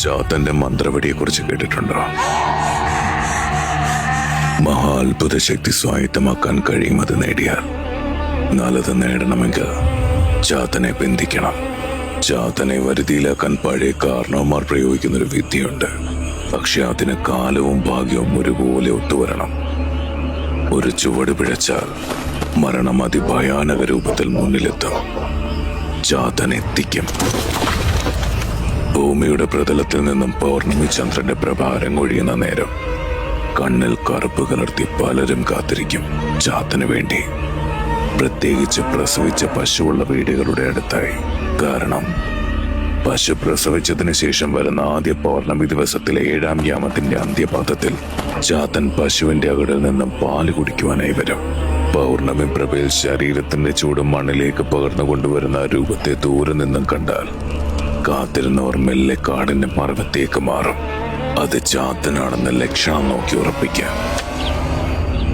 ചാത്തന്റെ മന്ത്രവടിയെക്കുറിച്ച് കേട്ടിട്ടുണ്ടോ? മഹാത്ഭുത ശക്തി സ്വായത്തമാക്കാൻ കഴിയുമത് നേടിയാൽ. നല്ലത് നേടണമെങ്കിൽ ചാത്തനെ ബന്ധിക്കണം. ചാത്തനെ വരുതിയിലാക്കാൻ പഴയ കാരണവന്മാർ പ്രയോഗിക്കുന്നൊരു വിദ്യയുണ്ട്. പക്ഷെ അതിന് കാലവും ഭാഗ്യവും ഒരുപോലെ ഒത്തുവരണം. ഒരു ചുവട് പിഴച്ചാൽ മരണം അതിഭയാനക രൂപത്തിൽ മുന്നിലെത്തും. ചാത്തൻ എത്തിക്കും. ഭൂമിയുടെ പ്രതലത്തിൽ നിന്നും പൗർണമി ചന്ദ്രന്റെ പ്രഭാരം ഒഴിയുന്ന നേരം കണ്ണിൽ കറുപ്പ് കലർത്തി പലരും കാത്തിരിക്കും ചാത്തന് വേണ്ടി. പ്രത്യേകിച്ച് പ്രസവിച്ച പശുവുള്ള വീടുകളുടെ അടുത്തായി. കാരണം പശു പ്രസവിച്ചതിന് ശേഷം വരുന്ന ആദ്യ പൗർണമി ദിവസത്തിലെ 7-ാം യാമത്തിന്റെ അന്ത്യപാദത്തിൽ ചാത്തൻ പശുവിന്റെ അകടിൽ നിന്നും പാല് കുടിക്കുവാനായി വരും. പൗർണമി പ്രഭയിൽ ശരീരത്തിന്റെ ചൂട് മണ്ണിലേക്ക് പകർന്നു കൊണ്ടുവരുന്ന രൂപത്തെ ദൂരെ നിന്നും കണ്ടാൽ കാത്തിരുന്നവർ മെല്ലെ കാടിന്റെ മറവത്തേക്ക് മാറും. അത് ചാത്തനാണെന്ന ലക്ഷണം നോക്കി ഉറപ്പിക്കാം.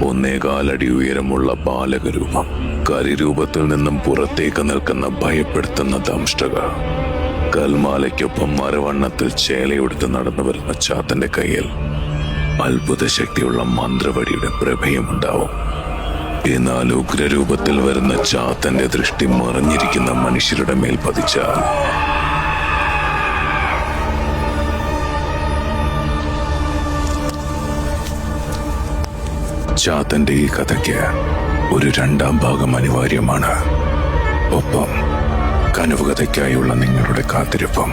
1.25 അടി ഉയരമുള്ള ബാലകരൂപം, കരിരൂപത്തിൽ നിന്നും പുറത്തേക്ക് നിൽക്കുന്ന ഭയപ്പെടുത്തുന്ന ദംഷ്ടക. കൽമാലയ്ക്കൊപ്പം മരവണ്ണത്തിൽ ചേലയെടുത്ത് നടന്നു വരുന്ന ചാത്തന്റെ കയ്യിൽ അത്ഭുത ശക്തിയുള്ള മന്ത്രവടിയുടെ പ്രഭയമുണ്ടാവും. എന്നാൽ ഉഗ്രരൂപത്തിൽ വരുന്ന ചാത്തന്റെ ദൃഷ്ടി മറഞ്ഞിരിക്കുന്ന മനുഷ്യരുടെ മേൽ പതിച്ചാൽ ചാത്തന്റെ ഈ കഥയ്ക്ക് ഒരു 2ാം ഭാഗം അനിവാര്യമാണ്. ഒപ്പം കനവുകഥയ്ക്കായുള്ള നിങ്ങളുടെ കാത്തിരിപ്പം.